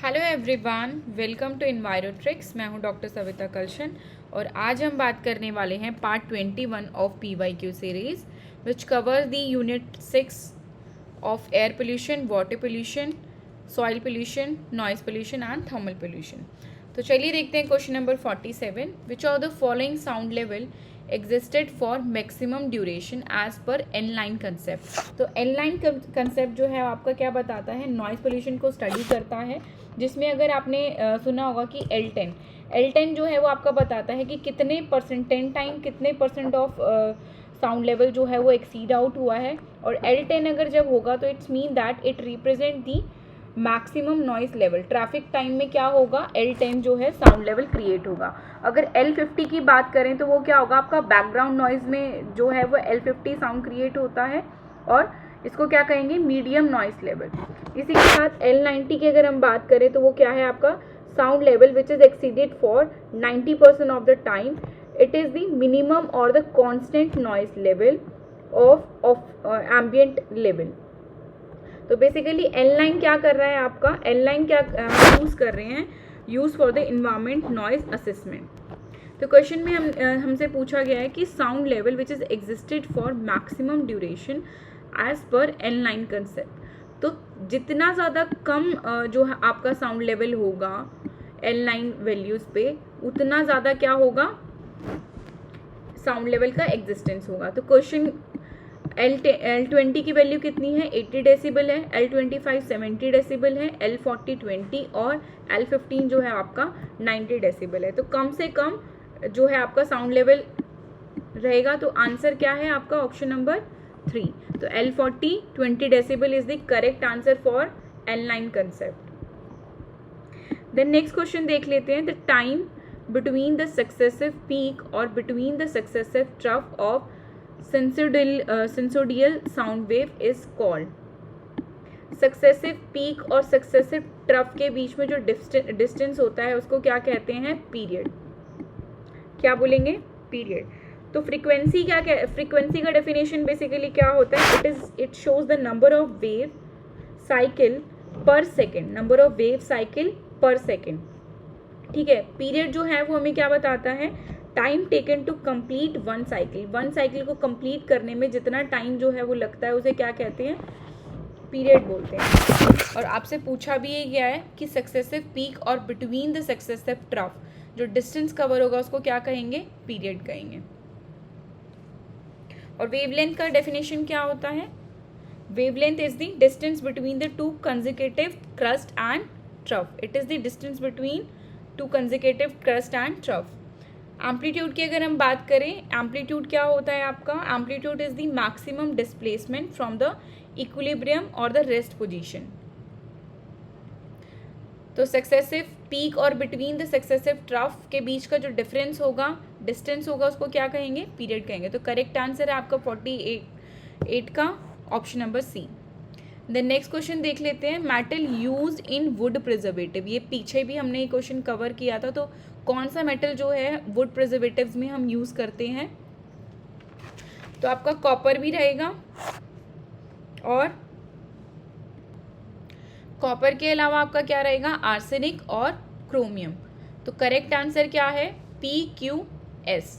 Hello everyone, welcome to Envirotrix. मैं हूं doctor Savita कलशन और आज हम बात करने वाले हैं part 21 of PYQ series which covers the unit 6 of air pollution, water pollution, soil pollution, noise pollution and thermal pollution. तो चलिए देखते हैं question number 47। Which of the following sound level existed for maximum duration as per एन-लाइन concept. तो एन-लाइन concept जो है आपका क्या बताता है, नॉइज पोल्यूशन को स्टडी करता है, जिसमें अगर आपने सुना होगा कि L10 जो है वो आपका बताता है कि कितने परसेंट 10 टाइम कितने परसेंट ऑफ साउंड लेवल जो है वो एक्सीड आउट हुआ है। और L10 अगर जब होगा तो it's mean that it represent the maximum noise level. Traffic time में क्या होगा, L10 जो है साउंड लेवल क्रिएट होगा। अगर L50 की बात करें तो वो क्या होगा, आपका बैकग्राउंड नॉइज में जो है वो L50 साउंड क्रिएट होता है और इसको क्या कहेंगे, मीडियम नॉइज लेवल। इसी के साथ L90 की अगर हम बात करें तो वो क्या है आपका, sound level which is exceeded for 90% of the time. It is the minimum और the constant noise level of ambient level. तो बेसिकली L9 क्या कर रहा है आपका, L9 क्या यूज़ कर रहे हैं, use for the environment noise assessment. तो क्वेश्चन में हमसे पूछा गया है कि sound level which is existed for maximum duration as per L9 concept. तो जितना ज़्यादा कम जो है आपका साउंड लेवल होगा L9 वैल्यूज़ पे, उतना ज़्यादा क्या होगा, साउंड लेवल का एग्जिस्टेंस होगा। तो क्वेश्चन L20 की वैल्यू कितनी है, 80 डेसिबल है, L25 70 डेसिबल है, L40 20 और L15 जो है आपका 90 डेसिबल है। तो कम से कम जो है आपका साउंड लेवल रहेगा। तो आंसर क्या है आपका, ऑप्शन नंबर 3। तो L40 20 decibel is the correct answer for L9 concept. Then next question देख लेते हैं। The time between the successive peak और between the successive trough of sinusoidal sound wave is called. Successive peak और successive trough के बीच में जो distance होता है उसको क्या कहते हैं, पीरियड। क्या बोलेंगे, पीरियड। तो फ्रीक्वेंसी फ्रीक्वेंसी का डेफिनेशन बेसिकली क्या होता है, it shows the number of wave cycle per second, number of wave cycle per second. ठीक है, पीरियड जो है वो हमें क्या बताता है, time taken to complete one cycle को कंप्लीट करने में जितना टाइम जो है वो लगता है उसे क्या कहते हैं, पीरियड बोलते हैं। और आपसे पूछा भी ये गया है कि सक्सेसिव पीक और बिटवीन द सक्सेसिव ट्रफ जो डिस्टेंस कवर होगा उसको क्या कहेंगे, पीरियड कहेंगे। और वेवलेंथ का डेफिनेशन क्या होता है, wavelength is the distance between the two consecutive crust and trough. It is the distance between two consecutive crust and trough. Amplitude की अगर हम बात करें, एम्पलीट्यूड क्या होता है आपका, amplitude is the maximum displacement from the equilibrium और द रेस्ट पोजीशन। तो सक्सेसिव पीक और बिटवीन द सक्सेसिव ट्रफ के बीच का जो डिफरेंस होगा, डिस्टेंस होगा, उसको क्या कहेंगे, पीरियड कहेंगे। तो करेक्ट आंसर है आपका 48 का option number C. Then next question देख लेते हैं। Metal used in wood preservative, ये पीछे भी हमने ये क्वेश्चन कवर किया था। तो कौन सा मेटल जो है वुड प्रिजर्वेटिव्स में हम यूज़ करते हैं, तो आपका कॉपर भी रहेगा और कॉपर के अलावा आपका क्या रहेगा, आर्सेनिक और क्रोमियम। तो करेक्ट आंसर क्या है, PQS।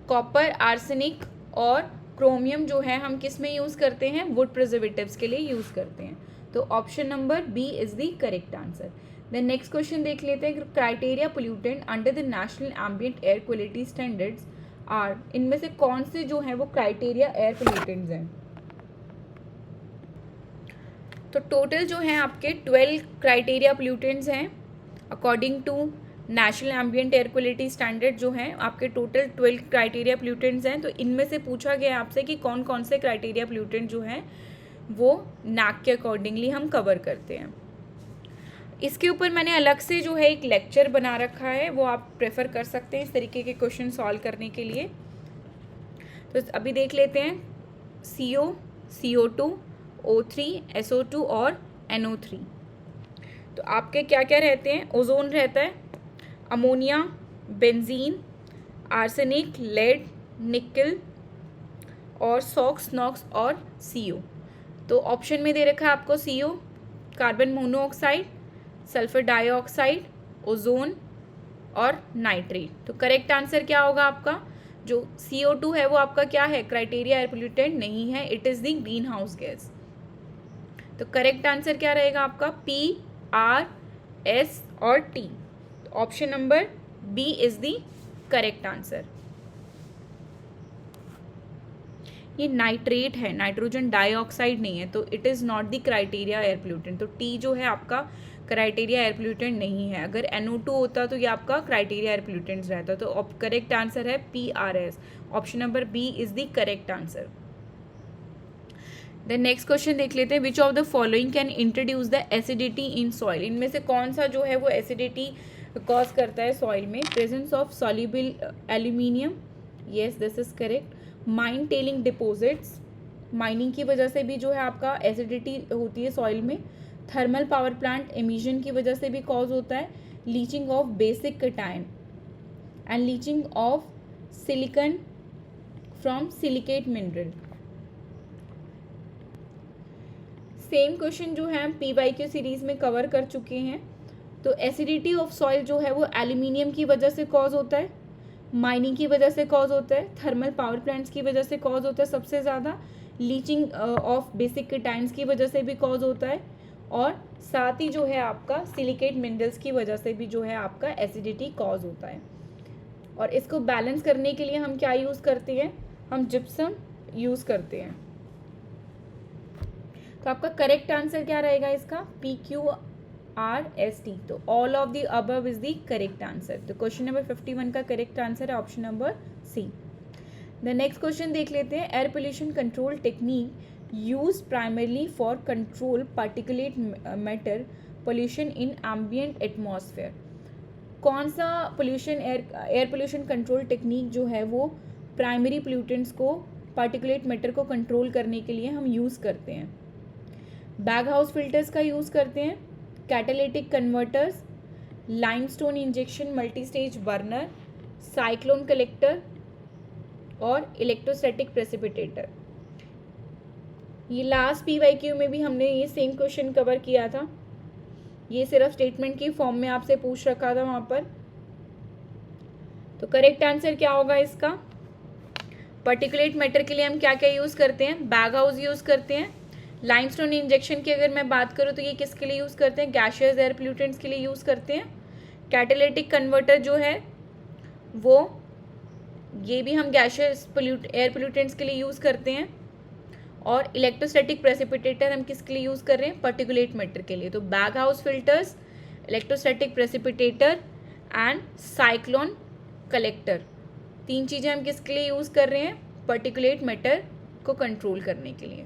कॉपर, आर्सेनिक और क्रोमियम जो है हम किस में यूज़ करते हैं, वुड प्रिजर्वेटिव्स के लिए यूज़ करते हैं। तो option number B is the correct answer. Then next question देख लेते हैं। Criteria pollutant under the national ambient air quality standards are, इनमें से कौन से जो है वो क्राइटेरिया एयर पोल्यूटेंट्स हैं। तो टोटल जो है आपके 12 क्राइटेरिया पोल्यूटेंट्स हैं according to national ambient air quality standard. जो हैं आपके टोटल 12 क्राइटेरिया पोल्यूटेंट्स हैं। तो इनमें से पूछा गया आपसे कि कौन कौन से क्राइटेरिया पोल्यूटेंट जो हैं वो NAAC के अकॉर्डिंगली हम कवर करते हैं। इसके ऊपर मैंने अलग से जो है एक लेक्चर बना रखा है, वो आप प्रेफर कर सकते हैं इस तरीके के क्वेश्चन सॉल्व करने के लिए। तो अभी देख लेते हैं। CO, CO2, O3, SO2 और NO3। तो आपके क्या क्या रहते हैं, ओजोन रहता है, अमोनिया, बेंजीन, आर्सेनिक, लेड, निकल और सॉक्स, नॉक्स और CO। तो ऑप्शन में दे रखा है आपको CO, carbon monoxide, sulphur dioxide, ozone और नाइट्रेट। तो करेक्ट आंसर क्या होगा आपका? जो CO2 है वो आपका क्या है? क्राइटेरिया एयर पोल्यूटेंट नहीं है, it is the green house gas. तो करेक्ट आंसर क्या रहेगा आपका? P, R, S और T। Option number B is the correct answer. ये नाइट्रेट है, नाइट्रोजन डाइऑक्साइड नहीं है, तो it is not the criteria air pollutant. तो टी जो है आपका क्राइटेरिया एयर पोल्यूटेंट नहीं है। अगर NO2 होता तो ये आपका क्राइटेरिया एयर पोल्यूटेंट रहता। तो करेक्ट आंसर है PRS। Option number B is the correct answer. Then next question देख लेते हैं, which of the following can introduce the acidity in soil. इनमें से कौन सा जो है वो एसिडिटी कॉज करता है सॉइल में? Presence of soluble aluminium, yes this is correct. Mine telling deposits, mining की वजह से भी जो है आपका एसिडिटी होती है सॉइल में। थर्मल पावर प्लांट एमिशन की वजह से भी कॉज होता है। Leaching of basic cation and leaching of silicon from silicate mineral. Same question जो है हम PYQ सीरीज में कवर कर चुके हैं। तो एसिडिटी ऑफ सॉइल जो है वो एल्यूमिनियम की वजह से कॉज होता है, माइनिंग की वजह से कॉज होता है, थर्मल पावर प्लांट्स की वजह से कॉज होता है सबसे ज़्यादा, लीचिंग ऑफ बेसिक कैटायन्स की वजह से भी कॉज होता है, और साथ ही जो है आपका सिलिकेट मिनरल्स की वजह से भी जो है आपका एसिडिटी कॉज होता है। और इसको बैलेंस करने के लिए हम क्या यूज़ करते हैं? हम जिप्सम यूज़ करते हैं। तो आपका करेक्ट आंसर क्या रहेगा इसका? PQRST। तो all of the above is the correct answer. तो क्वेश्चन नंबर 51 का करेक्ट आंसर है option number C। The next question देख लेते हैं, air pollution control technique use primarily for control particulate matter pollution in ambient atmosphere. कौन सा pollution air pollution control technique जो है वो प्राइमरी पोल्यूटेंट्स को, पार्टिकुलेट मैटर को कंट्रोल करने के लिए हम यूज़ करते हैं? बैग हाउस फिल्टर्स का यूज़ करते हैं, catalytic converters, limestone injection multi stage burner, cyclone collector और इलेक्ट्रोस्टैटिक प्रेसिपिटेटर। ये लास्ट PYQ में भी हमने ये सेम क्वेश्चन कवर किया था। ये सिर्फ स्टेटमेंट की फॉर्म में आपसे पूछ रखा था वहाँ पर। तो करेक्ट आंसर क्या होगा इसका? पर्टिकुलेट मैटर के लिए हम क्या क्या यूज़ करते हैं? बैग हाउस यूज़ करते हैं। लाइमस्टोन इंजेक्शन की अगर मैं बात करूँ तो ये किसके लिए यूज़ करते हैं? गैशियस एयर पोल्यूटेंट्स के लिए यूज़ करते हैं। कैटालिटिक कन्वर्टर जो है वो, ये भी हम गैशियस एयर पोल्यूटेंट्स के लिए यूज़ करते हैं। और इलेक्ट्रोस्टैटिक प्रेसिपिटेटर हम किसके लिए यूज़ कर रहे हैं? पर्टिकुलेट मैटर के लिए। तो bag house filters, electrostatic precipitator and cyclone collector, तीन चीज़ें हम किसके लिए यूज़ कर रहे हैं? पर्टिकुलेट मैटर को कंट्रोल करने के लिए।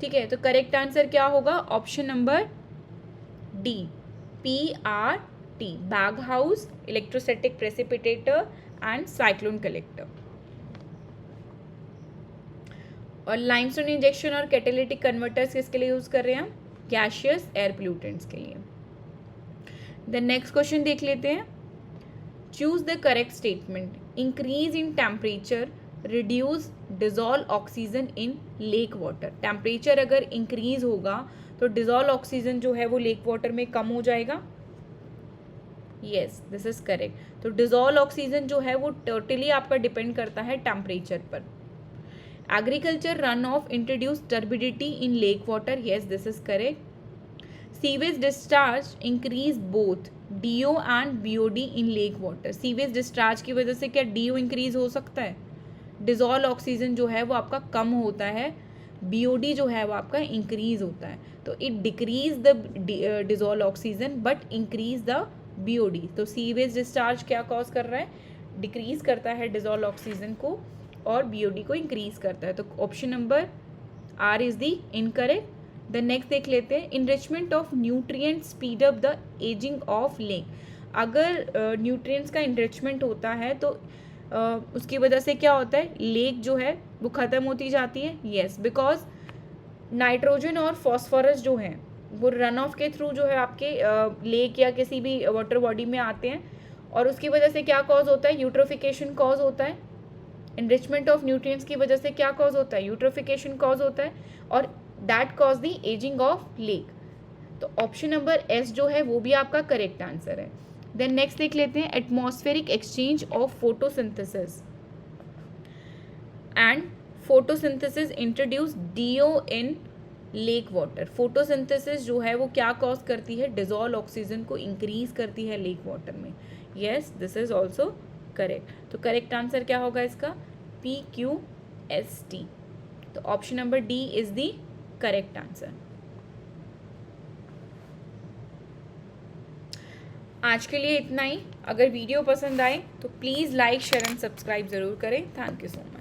ठीक है, तो करेक्ट आंसर क्या होगा? Option number D, PRT, bag house, electrostatic precipitator and cyclone collector. और लाइमस्टोन इंजेक्शन और कैटालिटिक कन्वर्टर्स किसके लिए यूज़ कर रहे हैं हम? गैशियस एयर पोल्यूटेंट्स के लिए। देन नेक्स्ट क्वेश्चन देख लेते हैं, choose the correct statement. Increase in temperature reduce dissolve oxygen in lake water. Temperature अगर इंक्रीज होगा तो डिजॉल्व ऑक्सीजन जो है वो लेक वाटर में कम हो जाएगा। Yes this is correct. तो डिजॉल्व ऑक्सीजन जो है वो टोटली आपका डिपेंड करता है टेम्परेचर पर। Agriculture run of introduce turbidity in lake water, yes this is correct. Sewage discharge increase both DO and BOD in lake water. Sewage discharge की वजह से क्या DO इंक्रीज हो सकता है? डिजॉल्व ऑक्सीजन जो है वो आपका कम होता है, BOD जो है वो आपका इंक्रीज होता है। तो it decrease the dissolve oxygen but increase the BOD। तो सीवेज डिस्चार्ज क्या कॉज कर रहा है? डिक्रीज करता है डिजॉल्व ऑक्सीजन को और BOD को इंक्रीज करता है। तो option number R is the incorrect. The next देख लेते हैं, enrichment of nutrient speed up the ageing of lake. अगर न्यूट्रिएंट्स का इनरिचमेंट होता है तो उसकी वजह से क्या होता है? लेक जो है वो ख़त्म होती जाती है। येस, बिकॉज नाइट्रोजन और फॉस्फोरस जो हैं वो रन ऑफ के थ्रू जो है आपके लेक या किसी भी वाटर बॉडी में आते हैं, और उसकी वजह से क्या कॉज होता है? यूट्रोफिकेशन कॉज होता है। इनरिचमेंट ऑफ न्यूट्रिएंट्स की वजह से क्या कॉज होता है? यूट्रोफिकेशन कॉज होता है, और that cause the ageing of lake. तो ऑप्शन नंबर एस जो है वो भी आपका करेक्ट आंसर है। देन नेक्स्ट देख लेते हैं, atmospheric exchange of photosynthesis and photosynthesis introduce DO in lake water. Photosynthesis जो है वो क्या कॉज करती है, डिजोल्व ऑक्सीजन को इंक्रीज करती है लेक वाटर में। Yes, this is also correct. तो करेक्ट आंसर क्या होगा इसका, PQST। तो option number D is the correct answer. आज के लिए इतना ही। अगर वीडियो पसंद आए तो please like share and subscribe ज़रूर करें। Thank you so much.